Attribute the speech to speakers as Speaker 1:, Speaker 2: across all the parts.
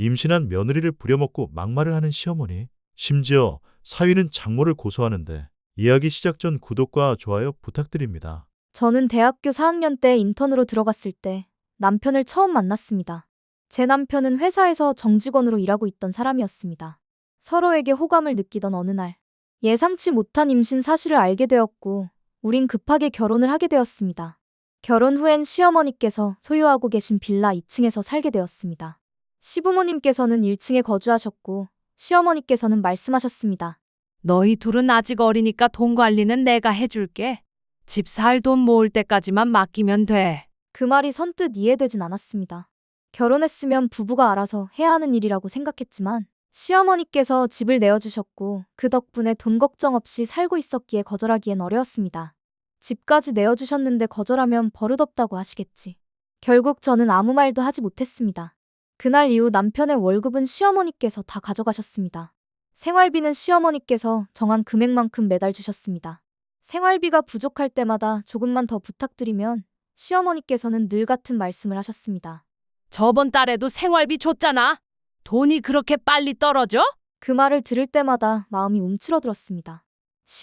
Speaker 1: 임신한 며느리를 부려먹고 막말을 하는 시어머니. 심지어 사위는 장모를 고소하는데 이야기 시작 전 구독과 좋아요 부탁드립니다.
Speaker 2: 저는 대학교 4학년 때 인턴으로 들어갔을 때 남편을 처음 만났습니다. 제 남편은 회사에서 정직원으로 일하고 있던 사람이었습니다. 서로에게 호감을 느끼던 어느 날, 예상치 못한 임신 사실을 알게 되었고, 우린 급하게 결혼을 하게 되었습니다. 결혼 후엔 시어머니께서 소유하고 계신 빌라 2층에서 살게 되었습니다. 시부모님께서는 1층에 거주하셨고, 시어머니께서는 말씀하셨습니다.
Speaker 3: 너희 둘은 아직 어리니까 돈 관리는 내가 해줄게. 집 살 돈 모을 때까지만 맡기면 돼.
Speaker 2: 그 말이 선뜻 이해되진 않았습니다. 결혼했으면 부부가 알아서 해야 하는 일이라고 생각했지만 시어머니께서 집을 내어주셨고 그 덕분에 돈 걱정 없이 살고 있었기에 거절하기엔 어려웠습니다. 집까지 내어주셨는데 거절하면 버릇없다고 하시겠지. 결국 저는 아무 말도 하지 못했습니다. 그날 이후 남편의 월급은 시어머니께서 다 가져가셨습니다. 생활비는 시어머니께서 정한 금액만큼 매달 주셨습니다. 생활비가 부족할 때마다 조금만 더 부탁드리면 시어머니께서는 늘 같은 말씀을 하셨습니다.
Speaker 3: 저번 달에도 생활비 줬잖아. 돈이 그렇게 빨리 떨어져?
Speaker 2: 그 말을 들을 때마다 마음이 움츠러들었습니다.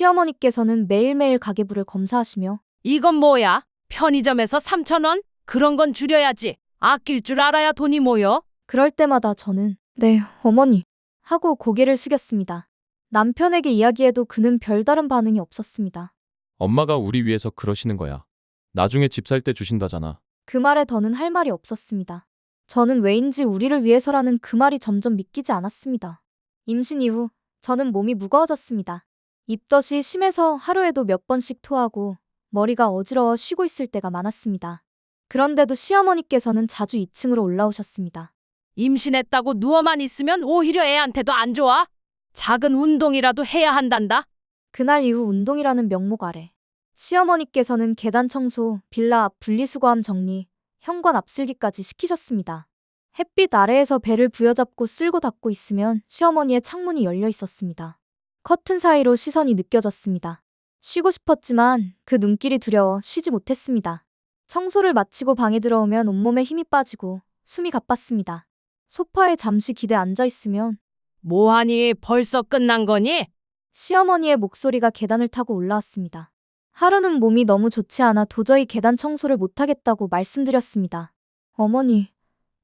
Speaker 2: 시어머니께서는 매일매일 가계부를 검사하시며
Speaker 3: 이건 뭐야? 편의점에서 3,000원? 그런 건 줄여야지. 아낄 줄 알아야 돈이 모여.
Speaker 2: 그럴 때마다 저는 네, 어머니 하고 고개를 숙였습니다. 남편에게 이야기해도 그는 별다른 반응이 없었습니다.
Speaker 4: 엄마가 우리 위해서 그러시는 거야. 나중에 집 살 때 주신다잖아.
Speaker 2: 그 말에 더는 할 말이 없었습니다. 저는 왜인지 우리를 위해서라는 그 말이 점점 믿기지 않았습니다. 임신 이후 저는 몸이 무거워졌습니다. 입덧이 심해서 하루에도 몇 번씩 토하고 머리가 어지러워 쉬고 있을 때가 많았습니다. 그런데도 시어머니께서는 자주 2층으로 올라오셨습니다.
Speaker 3: 임신했다고 누워만 있으면 오히려 애한테도 안 좋아. 작은 운동이라도 해야 한단다.
Speaker 2: 그날 이후 운동이라는 명목 아래 시어머니께서는 계단 청소, 빌라 앞 분리수거함 정리, 현관 앞슬기까지 시키셨습니다. 햇빛 아래에서 배를 부여잡고 쓸고 닦고 있으면 시어머니의 창문이 열려 있었습니다. 커튼 사이로 시선이 느껴졌습니다. 쉬고 싶었지만 그 눈길이 두려워 쉬지 못했습니다. 청소를 마치고 방에 들어오면 온몸에 힘이 빠지고 숨이 가빴습니다. 소파에 잠시 기대 앉아 있으면
Speaker 3: 뭐하니? 벌써 끝난 거니?
Speaker 2: 시어머니의 목소리가 계단을 타고 올라왔습니다. 하루는 몸이 너무 좋지 않아 도저히 계단 청소를 못하겠다고 말씀드렸습니다. 어머니,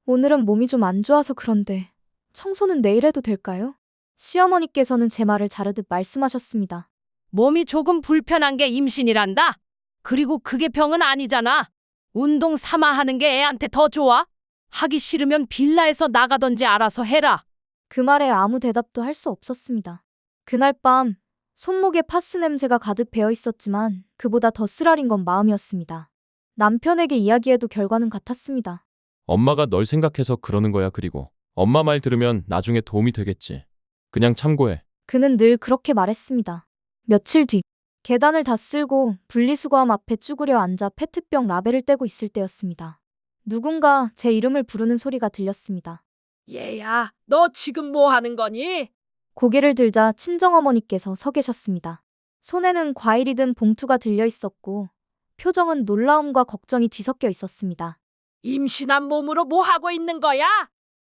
Speaker 2: 오늘은 몸이 좀 안 좋아서 그런데 청소는 내일 해도 될까요? 시어머니께서는 제 말을 자르듯 말씀하셨습니다.
Speaker 3: 몸이 조금 불편한 게 임신이란다. 그리고 그게 병은 아니잖아. 운동 삼아 하는 게 애한테 더 좋아. 하기 싫으면 빌라에서 나가던지 알아서 해라.
Speaker 2: 그 말에 아무 대답도 할 수 없었습니다. 그날 밤 손목에 파스 냄새가 가득 배어 있었지만 그보다 더 쓰라린 건 마음이었습니다. 남편에게 이야기해도 결과는 같았습니다.
Speaker 4: 엄마가 널 생각해서 그러는 거야. 그리고 엄마 말 들으면 나중에 도움이 되겠지. 그냥 참고해.
Speaker 2: 그는 늘 그렇게 말했습니다. 며칠 뒤 계단을 다 쓸고 분리수거함 앞에 쭈그려 앉아 페트병 라벨을 떼고 있을 때였습니다. 누군가 제 이름을 부르는 소리가 들렸습니다.
Speaker 5: 얘야, 너 지금 뭐 하는 거니?
Speaker 2: 고개를 들자 친정어머니께서 서 계셨습니다. 손에는 과일이 든 봉투가 들려 있었고 표정은 놀라움과 걱정이 뒤섞여 있었습니다.
Speaker 5: 임신한 몸으로 뭐 하고 있는 거야?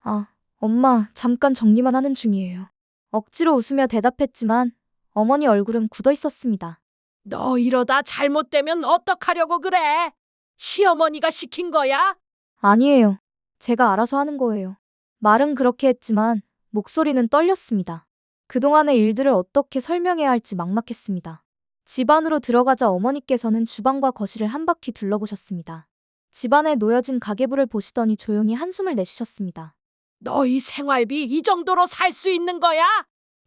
Speaker 2: 아, 엄마, 잠깐 정리만 하는 중이에요. 억지로 웃으며 대답했지만 어머니 얼굴은 굳어 있었습니다.
Speaker 5: 너 이러다 잘못되면 어떡하려고 그래? 시어머니가 시킨 거야?
Speaker 2: 아니에요. 제가 알아서 하는 거예요. 말은 그렇게 했지만 목소리는 떨렸습니다. 그동안의 일들을 어떻게 설명해야 할지 막막했습니다. 집 안으로 들어가자 어머니께서는 주방과 거실을 한 바퀴 둘러보셨습니다. 집안에 놓여진 가계부를 보시더니 조용히 한숨을 내쉬셨습니다.
Speaker 5: 너희 생활비 이 정도로 살 수 있는 거야?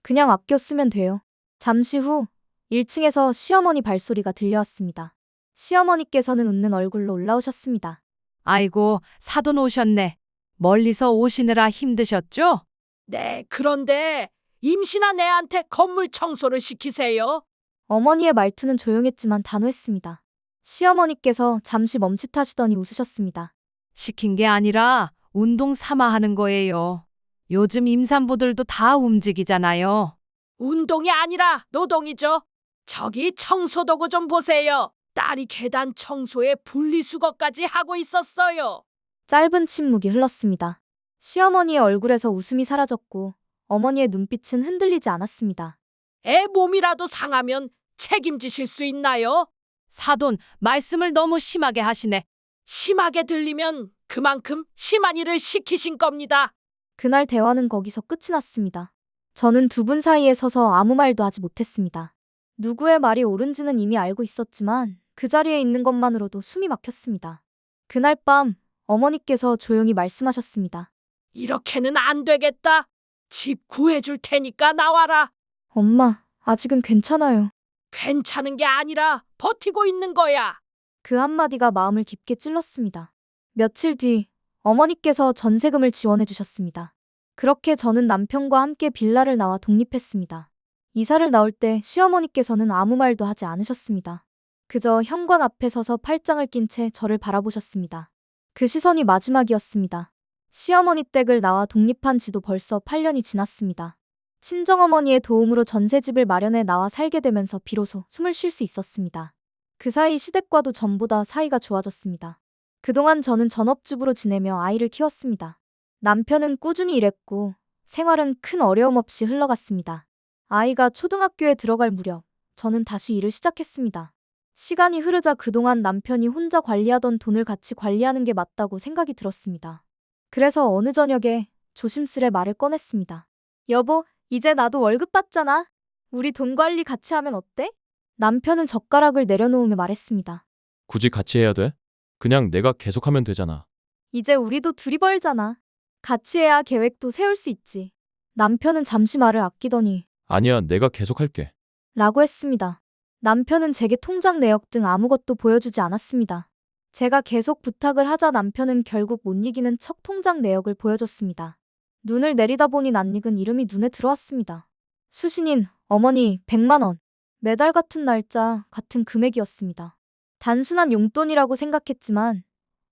Speaker 2: 그냥 아껴 쓰면 돼요. 잠시 후 1층에서 시어머니 발소리가 들려왔습니다. 시어머니께서는 웃는 얼굴로 올라오셨습니다.
Speaker 3: 아이고, 사돈 오셨네. 멀리서 오시느라 힘드셨죠?
Speaker 5: 네, 그런데 임신한 애한테 건물 청소를 시키세요.
Speaker 2: 어머니의 말투는 조용했지만 단호했습니다. 시어머니께서 잠시 멈칫하시더니 웃으셨습니다.
Speaker 3: 시킨 게 아니라 운동 삼아 하는 거예요. 요즘 임산부들도 다 움직이잖아요.
Speaker 5: 운동이 아니라 노동이죠. 저기 청소도구 좀 보세요. 딸이 계단 청소에 분리수거까지 하고 있었어요.
Speaker 2: 짧은 침묵이 흘렀습니다. 시어머니의 얼굴에서 웃음이 사라졌고 어머니의 눈빛은 흔들리지 않았습니다.
Speaker 5: 애 몸이라도 상하면 책임지실 수 있나요?
Speaker 3: 사돈, 말씀을 너무 심하게 하시네.
Speaker 5: 심하게 들리면 그만큼 심한 일을 시키신 겁니다.
Speaker 2: 그날 대화는 거기서 끝이 났습니다. 저는 두 분 사이에 서서 아무 말도 하지 못했습니다. 누구의 말이 옳은지는 이미 알고 있었지만 그 자리에 있는 것만으로도 숨이 막혔습니다. 그날 밤 어머니께서 조용히 말씀하셨습니다.
Speaker 5: 이렇게는 안 되겠다. 집 구해줄 테니까 나와라.
Speaker 2: 엄마, 아직은 괜찮아요.
Speaker 5: 괜찮은 게 아니라 버티고 있는 거야.
Speaker 2: 그 한마디가 마음을 깊게 찔렀습니다. 며칠 뒤 어머니께서 전세금을 지원해 주셨습니다. 그렇게 저는 남편과 함께 빌라를 나와 독립했습니다. 이사를 나올 때 시어머니께서는 아무 말도 하지 않으셨습니다. 그저 현관 앞에 서서 팔짱을 낀 채 저를 바라보셨습니다. 그 시선이 마지막이었습니다. 시어머니 댁을 나와 독립한 지도 벌써 8년이 지났습니다. 친정어머니의 도움으로 전세집을 마련해 나와 살게 되면서 비로소 숨을 쉴 수 있었습니다. 그 사이 시댁과도 전보다 사이가 좋아졌습니다. 그동안 저는 전업주부로 지내며 아이를 키웠습니다. 남편은 꾸준히 일했고 생활은 큰 어려움 없이 흘러갔습니다. 아이가 초등학교에 들어갈 무렵 저는 다시 일을 시작했습니다. 시간이 흐르자 그동안 남편이 혼자 관리하던 돈을 같이 관리하는 게 맞다고 생각이 들었습니다. 그래서 어느 저녁에 조심스레 말을 꺼냈습니다. 여보, 이제 나도 월급 받잖아. 우리 돈 관리 같이 하면 어때? 남편은 젓가락을 내려놓으며 말했습니다.
Speaker 4: 굳이 같이 해야 돼? 그냥 내가 계속하면 되잖아.
Speaker 2: 이제 우리도 둘이 벌잖아. 같이 해야 계획도 세울 수 있지. 남편은 잠시 말을 아끼더니
Speaker 4: 아니야, 내가 계속할게.
Speaker 2: 라고 했습니다. 남편은 제게 통장 내역 등 아무것도 보여주지 않았습니다. 제가 계속 부탁을 하자 남편은 결국 못 이기는 척 통장 내역을 보여줬습니다. 눈을 내리다 보니 낯익은 이름이 눈에 들어왔습니다. 수신인 어머니 100만 원. 매달 같은 날짜, 같은 금액이었습니다. 단순한 용돈이라고 생각했지만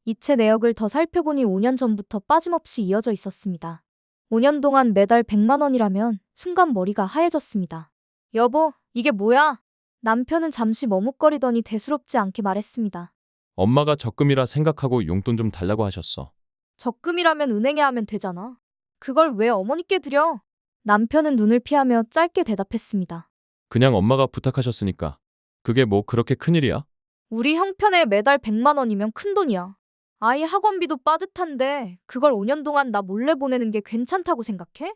Speaker 2: 이체 내역을 더 살펴보니 5년 전부터 빠짐없이 이어져 있었습니다. 5년 동안 매달 100만 원이라면 순간 머리가 하얘졌습니다. 여보, 이게 뭐야? 남편은 잠시 머뭇거리더니 대수롭지 않게 말했습니다.
Speaker 4: 엄마가 적금이라 생각하고 용돈 좀 달라고 하셨어.
Speaker 2: 적금이라면 은행에 하면 되잖아. 그걸 왜 어머니께 드려? 남편은 눈을 피하며 짧게 대답했습니다.
Speaker 4: 그냥 엄마가 부탁하셨으니까. 그게 뭐 그렇게 큰일이야?
Speaker 2: 우리 형편에 매달 100만 원이면 큰돈이야. 아이 학원비도 빠듯한데 그걸 5년 동안 나 몰래 보내는 게 괜찮다고 생각해?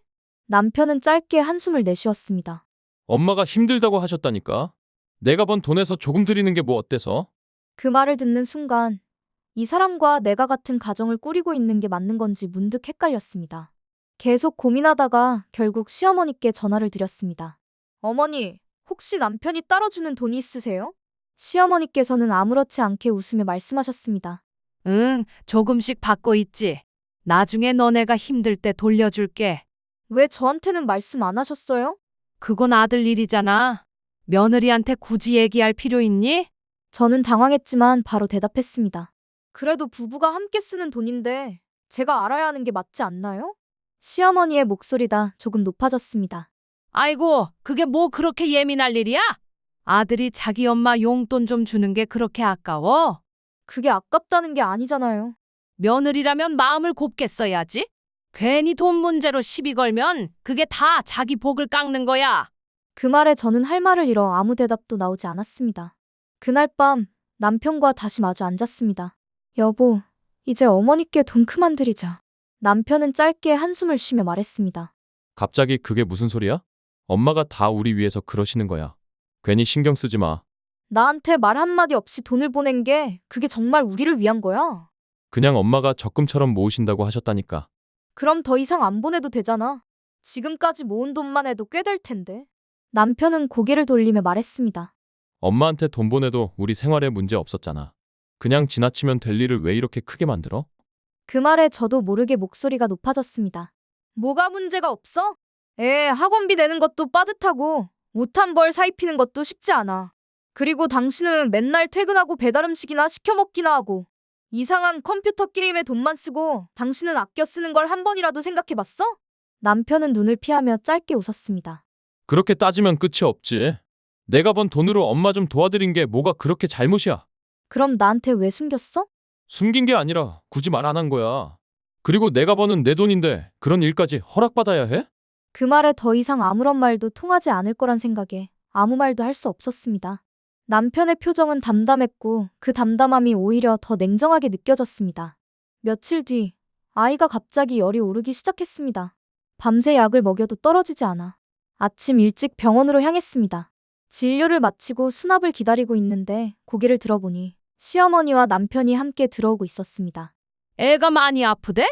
Speaker 2: 남편은 짧게 한숨을 내쉬었습니다.
Speaker 4: 엄마가 힘들다고 하셨다니까. 내가 번 돈에서 조금 드리는 게 뭐 어때서?
Speaker 2: 그 말을 듣는 순간 이 사람과 내가 같은 가정을 꾸리고 있는 게 맞는 건지 문득 헷갈렸습니다. 계속 고민하다가 결국 시어머니께 전화를 드렸습니다. 어머니, 혹시 남편이 따로 주는 돈이 있으세요? 시어머니께서는 아무렇지 않게 웃으며 말씀하셨습니다.
Speaker 3: 응, 조금씩 받고 있지. 나중에 너네가 힘들 때 돌려줄게.
Speaker 2: 왜 저한테는 말씀 안 하셨어요?
Speaker 3: 그건 아들 일이잖아. 며느리한테 굳이 얘기할 필요 있니?
Speaker 2: 저는 당황했지만 바로 대답했습니다. 그래도 부부가 함께 쓰는 돈인데 제가 알아야 하는 게 맞지 않나요? 시어머니의 목소리가 조금 높아졌습니다.
Speaker 3: 아이고, 그게 뭐 그렇게 예민할 일이야? 아들이 자기 엄마 용돈 좀 주는 게 그렇게 아까워?
Speaker 2: 그게 아깝다는 게 아니잖아요.
Speaker 3: 며느리라면 마음을 곱게 써야지. 괜히 돈 문제로 시비 걸면 그게 다 자기 복을 깎는 거야.
Speaker 2: 그 말에 저는 할 말을 잃어 아무 대답도 나오지 않았습니다. 그날 밤 남편과 다시 마주 앉았습니다. 여보, 이제 어머니께 돈 그만 드리자. 남편은 짧게 한숨을 쉬며 말했습니다.
Speaker 4: 갑자기 그게 무슨 소리야? 엄마가 다 우리 위해서 그러시는 거야. 괜히 신경 쓰지 마.
Speaker 2: 나한테 말 한마디 없이 돈을 보낸 게 그게 정말 우리를 위한 거야.
Speaker 4: 그냥 엄마가 적금처럼 모으신다고 하셨다니까.
Speaker 2: 그럼 더 이상 안 보내도 되잖아. 지금까지 모은 돈만 해도 꽤 될 텐데. 남편은 고개를 돌리며 말했습니다.
Speaker 4: 엄마한테 돈 보내도 우리 생활에 문제 없었잖아. 그냥 지나치면 될 일을 왜 이렇게 크게 만들어?
Speaker 2: 그 말에 저도 모르게 목소리가 높아졌습니다. 뭐가 문제가 없어? 학원비 내는 것도 빠듯하고 옷 한 벌 사입히는 것도 쉽지 않아. 그리고 당신은 맨날 퇴근하고 배달 음식이나 시켜 먹기나 하고 이상한 컴퓨터 게임에 돈만 쓰고 당신은 아껴 쓰는 걸 한 번이라도 생각해봤어? 남편은 눈을 피하며 짧게 웃었습니다.
Speaker 4: 그렇게 따지면 끝이 없지. 내가 번 돈으로 엄마 좀 도와드린 게 뭐가 그렇게 잘못이야.
Speaker 2: 그럼 나한테 왜 숨겼어?
Speaker 4: 숨긴 게 아니라 굳이 말 안 한 거야. 그리고 내가 버는 내 돈인데 그런 일까지 허락받아야 해?
Speaker 2: 그 말에 더 이상 아무런 말도 통하지 않을 거란 생각에 아무 말도 할 수 없었습니다. 남편의 표정은 담담했고 그 담담함이 오히려 더 냉정하게 느껴졌습니다. 며칠 뒤 아이가 갑자기 열이 오르기 시작했습니다. 밤새 약을 먹여도 떨어지지 않아 아침 일찍 병원으로 향했습니다. 진료를 마치고 수납을 기다리고 있는데 고개를 들어보니 시어머니와 남편이 함께 들어오고 있었습니다.
Speaker 3: 애가 많이 아프대?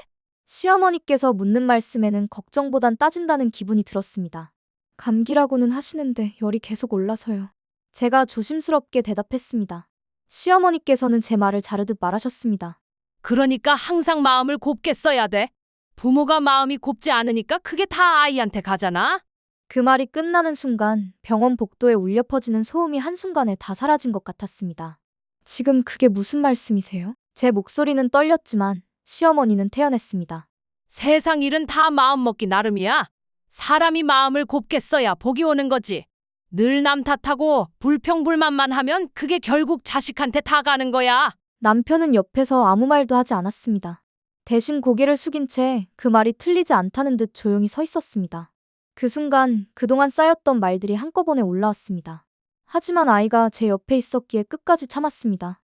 Speaker 2: 시어머니께서 묻는 말씀에는 걱정보단 따진다는 기분이 들었습니다. 감기라고는 하시는데 열이 계속 올라서요. 제가 조심스럽게 대답했습니다. 시어머니께서는 제 말을 자르듯 말하셨습니다.
Speaker 3: 그러니까 항상 마음을 곱게 써야 돼. 부모가 마음이 곱지 않으니까 그게 다 아이한테 가잖아.
Speaker 2: 그 말이 끝나는 순간 병원 복도에 울려 퍼지는 소음이 한순간에 다 사라진 것 같았습니다. 지금 그게 무슨 말씀이세요? 제 목소리는 떨렸지만 시어머니는 태연했습니다.
Speaker 3: 세상 일은 다 마음 먹기 나름이야. 사람이 마음을 곱게 써야 복이 오는 거지. 늘 남 탓하고 불평불만만 하면 그게 결국 자식한테 다 가는 거야.
Speaker 2: 남편은 옆에서 아무 말도 하지 않았습니다. 대신 고개를 숙인 채 그 말이 틀리지 않다는 듯 조용히 서 있었습니다. 그 순간 그동안 쌓였던 말들이 한꺼번에 올라왔습니다. 하지만 아이가 제 옆에 있었기에 끝까지 참았습니다.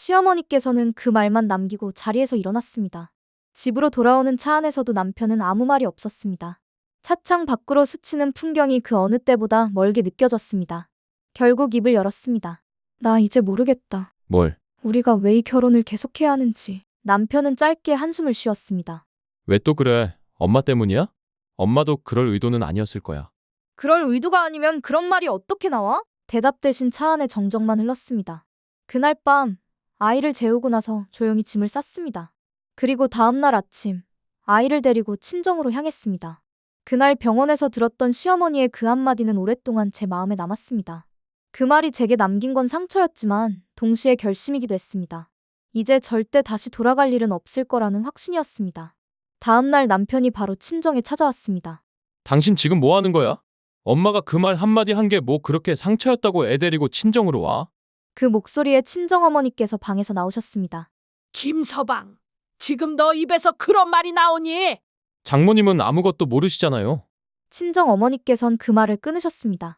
Speaker 2: 시어머니께서는 그 말만 남기고 자리에서 일어났습니다. 집으로 돌아오는 차 안에서도 남편은 아무 말이 없었습니다. 차창 밖으로 스치는 풍경이 그 어느 때보다 멀게 느껴졌습니다. 결국 입을 열었습니다. 나 이제 모르겠다.
Speaker 4: 뭘?
Speaker 2: 우리가 왜 이 결혼을 계속해야 하는지. 남편은 짧게 한숨을 쉬었습니다.
Speaker 4: 왜 또 그래? 엄마 때문이야? 엄마도 그럴 의도는 아니었을 거야.
Speaker 2: 그럴 의도가 아니면 그런 말이 어떻게 나와? 대답 대신 차 안에 정적만 흘렀습니다. 그날 밤 아이를 재우고 나서 조용히 짐을 쌌습니다. 그리고 다음 날 아침 아이를 데리고 친정으로 향했습니다. 그날 병원에서 들었던 시어머니의 그 한마디는 오랫동안 제 마음에 남았습니다. 그 말이 제게 남긴 건 상처였지만 동시에 결심이기도 했습니다. 이제 절대 다시 돌아갈 일은 없을 거라는 확신이었습니다. 다음 날 남편이 바로 친정에 찾아왔습니다.
Speaker 4: 당신 지금 뭐 하는 거야? 엄마가 그 말 한마디 한 게 뭐 그렇게 상처였다고 애 데리고 친정으로 와?
Speaker 2: 그 목소리에 친정어머니께서 방에서 나오셨습니다.
Speaker 5: 김서방, 지금 너 입에서 그런 말이 나오니?
Speaker 4: 장모님은 아무것도 모르시잖아요.
Speaker 2: 친정어머니께선 그 말을 끊으셨습니다.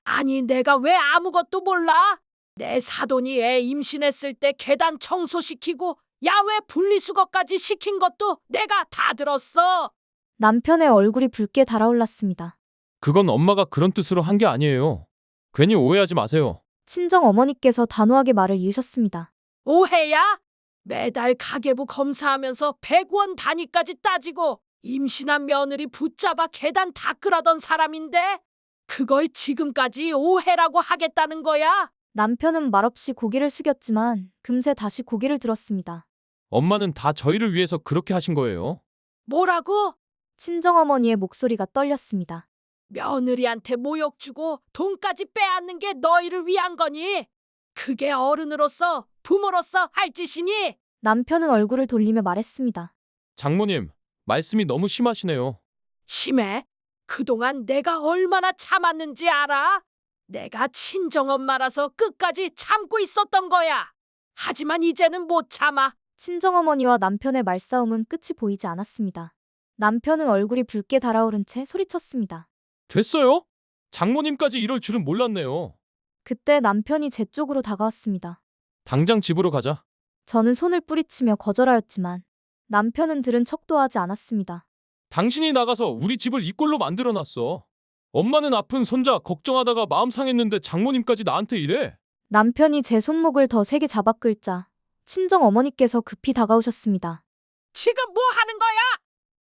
Speaker 5: 아니, 내가 왜 아무것도 몰라? 내 사돈이 애 임신했을 때 계단 청소시키고 야외 분리수거까지 시킨 것도 내가 다 들었어.
Speaker 2: 남편의 얼굴이 붉게 달아올랐습니다.
Speaker 4: 그건 엄마가 그런 뜻으로 한 게 아니에요. 괜히 오해하지 마세요.
Speaker 2: 친정어머니께서 단호하게 말을 이으셨습니다.
Speaker 5: 오해야? 매달 가계부 검사하면서 100원 단위까지 따지고 임신한 며느리 붙잡아 계단 닦으라던 사람인데 그걸 지금까지 오해라고 하겠다는 거야?
Speaker 2: 남편은 말없이 고개를 숙였지만 금세 다시 고개를 들었습니다.
Speaker 4: 엄마는 다 저희를 위해서 그렇게 하신 거예요.
Speaker 5: 뭐라고?
Speaker 2: 친정어머니의 목소리가 떨렸습니다.
Speaker 5: 며느리한테 모욕 주고 돈까지 빼앗는 게 너희를 위한 거니? 그게 어른으로서 부모로서 할 짓이니?
Speaker 2: 남편은 얼굴을 돌리며 말했습니다.
Speaker 4: 장모님, 말씀이 너무 심하시네요.
Speaker 5: 심해? 그동안 내가 얼마나 참았는지 알아? 내가 친정엄마라서 끝까지 참고 있었던 거야. 하지만 이제는 못 참아.
Speaker 2: 친정어머니와 남편의 말싸움은 끝이 보이지 않았습니다. 남편은 얼굴이 붉게 달아오른 채 소리쳤습니다.
Speaker 4: 됐어요? 장모님까지 이럴 줄은 몰랐네요.
Speaker 2: 그때 남편이 제 쪽으로 다가왔습니다.
Speaker 4: 당장 집으로 가자.
Speaker 2: 저는 손을 뿌리치며 거절하였지만 남편은 들은 척도 하지 않았습니다.
Speaker 4: 당신이 나가서 우리 집을 이 꼴로 만들어놨어. 엄마는 아픈 손자 걱정하다가 마음 상했는데 장모님까지 나한테 이래?
Speaker 2: 남편이 제 손목을 더 세게 잡아 끌자 친정어머니께서 급히 다가오셨습니다.
Speaker 5: 지금 뭐 하는 거야?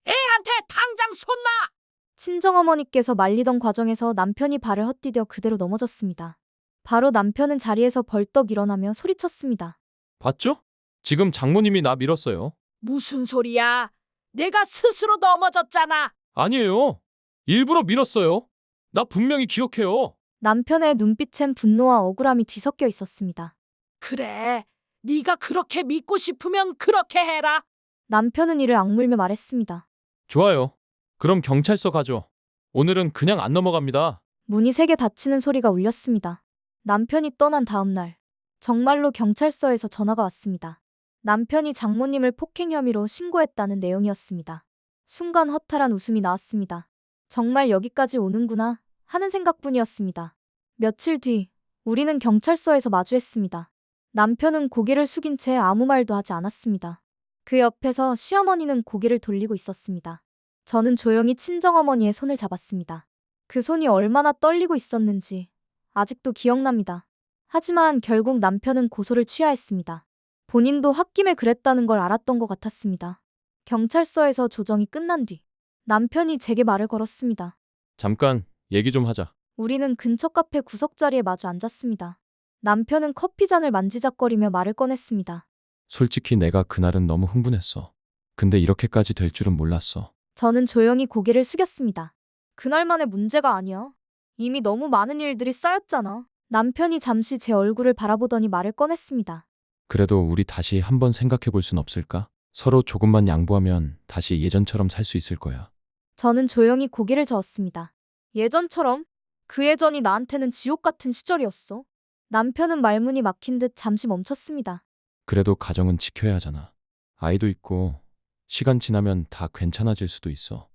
Speaker 5: 애한테 당장 손 놔!
Speaker 2: 친정어머니께서 말리던 과정에서 남편이 발을 헛디뎌 그대로 넘어졌습니다. 바로 남편은 자리에서 벌떡 일어나며 소리쳤습니다.
Speaker 4: 봤죠? 지금 장모님이 나 밀었어요.
Speaker 5: 무슨 소리야? 내가 스스로 넘어졌잖아.
Speaker 4: 아니에요. 일부러 밀었어요. 나 분명히 기억해요.
Speaker 2: 남편의 눈빛엔 분노와 억울함이 뒤섞여 있었습니다.
Speaker 5: 그래, 네가 그렇게 믿고 싶으면 그렇게 해라.
Speaker 2: 남편은 이를 악물며 말했습니다.
Speaker 4: 좋아요. 그럼 경찰서 가죠. 오늘은 그냥 안 넘어갑니다.
Speaker 2: 문이 세게 닫히는 소리가 울렸습니다. 남편이 떠난 다음 날 정말로 경찰서에서 전화가 왔습니다. 남편이 장모님을 폭행 혐의로 신고했다는 내용이었습니다. 순간 허탈한 웃음이 나왔습니다. 정말 여기까지 오는구나 하는 생각뿐이었습니다. 며칠 뒤 우리는 경찰서에서 마주했습니다. 남편은 고개를 숙인 채 아무 말도 하지 않았습니다. 그 옆에서 시어머니는 고개를 돌리고 있었습니다. 저는 조용히 친정어머니의 손을 잡았습니다. 그 손이 얼마나 떨리고 있었는지 아직도 기억납니다. 하지만 결국 남편은 고소를 취하했습니다. 본인도 홧김에 그랬다는 걸 알았던 것 같았습니다. 경찰서에서 조정이 끝난 뒤 남편이 제게 말을 걸었습니다.
Speaker 4: 잠깐 얘기 좀 하자.
Speaker 2: 우리는 근처 카페 구석자리에 마주 앉았습니다. 남편은 커피잔을 만지작거리며 말을 꺼냈습니다.
Speaker 4: 솔직히 내가 그날은 너무 흥분했어. 근데 이렇게까지 될 줄은 몰랐어.
Speaker 2: 저는 조용히 고개를 숙였습니다. 그날만의 문제가 아니야. 이미 너무 많은 일들이 쌓였잖아. 남편이 잠시 제 얼굴을 바라보더니 말을 꺼냈습니다.
Speaker 4: 그래도 우리 다시 한번 생각해 볼 순 없을까? 서로 조금만 양보하면 다시 예전처럼 살 수 있을 거야.
Speaker 2: 저는 조용히 고개를 저었습니다. 예전처럼? 그 예전이 나한테는 지옥 같은 시절이었어. 남편은 말문이 막힌 듯 잠시 멈췄습니다.
Speaker 4: 그래도 가정은 지켜야 하잖아. 아이도 있고 시간 지나면 다 괜찮아질 수도 있어.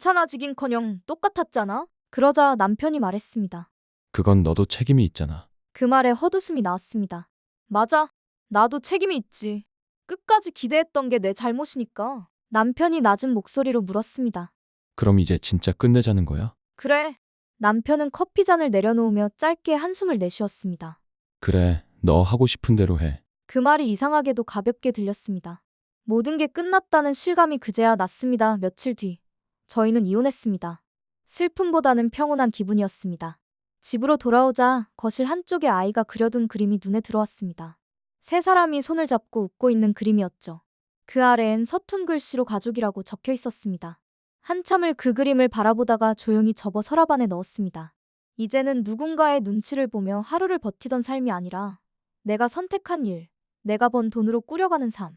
Speaker 2: 괜찮아지긴커녕 똑같았잖아. 그러자 남편이 말했습니다.
Speaker 4: 그건 너도 책임이 있잖아.
Speaker 2: 그 말에 헛웃음이 나왔습니다. 맞아. 나도 책임이 있지. 끝까지 기대했던 게 내 잘못이니까. 남편이 낮은 목소리로 물었습니다.
Speaker 4: 그럼 이제 진짜 끝내자는 거야?
Speaker 2: 그래. 남편은 커피잔을 내려놓으며 짧게 한숨을 내쉬었습니다.
Speaker 4: 그래, 너 하고 싶은 대로 해.
Speaker 2: 그 말이 이상하게도 가볍게 들렸습니다. 모든 게 끝났다는 실감이 그제야 났습니다. 며칠 뒤 저희는 이혼했습니다. 슬픔보다는 평온한 기분이었습니다. 집으로 돌아오자 거실 한쪽에 아이가 그려둔 그림이 눈에 들어왔습니다. 세 사람이 손을 잡고 웃고 있는 그림이었죠. 그 아래엔 서툰 글씨로 가족이라고 적혀 있었습니다. 한참을 그 그림을 바라보다가 조용히 접어 서랍 안에 넣었습니다. 이제는 누군가의 눈치를 보며 하루를 버티던 삶이 아니라 내가 선택한 일, 내가 번 돈으로 꾸려가는 삶.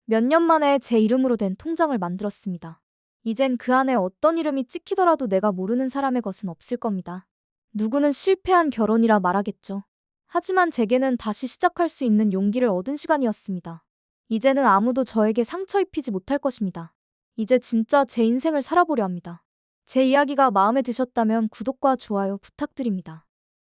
Speaker 2: 몇 년 만에 제 이름으로 된 통장을 만들었습니다. 이젠 그 안에 어떤 이름이 찍히더라도 내가 모르는 사람의 것은 없을 겁니다. 누구는 실패한 결혼이라 말하겠죠. 하지만 제게는 다시 시작할 수 있는 용기를 얻은 시간이었습니다. 이제는 아무도 저에게 상처 입히지 못할 것입니다. 이제 진짜 제 인생을 살아보려 합니다. 제 이야기가 마음에 드셨다면 구독과 좋아요 부탁드립니다.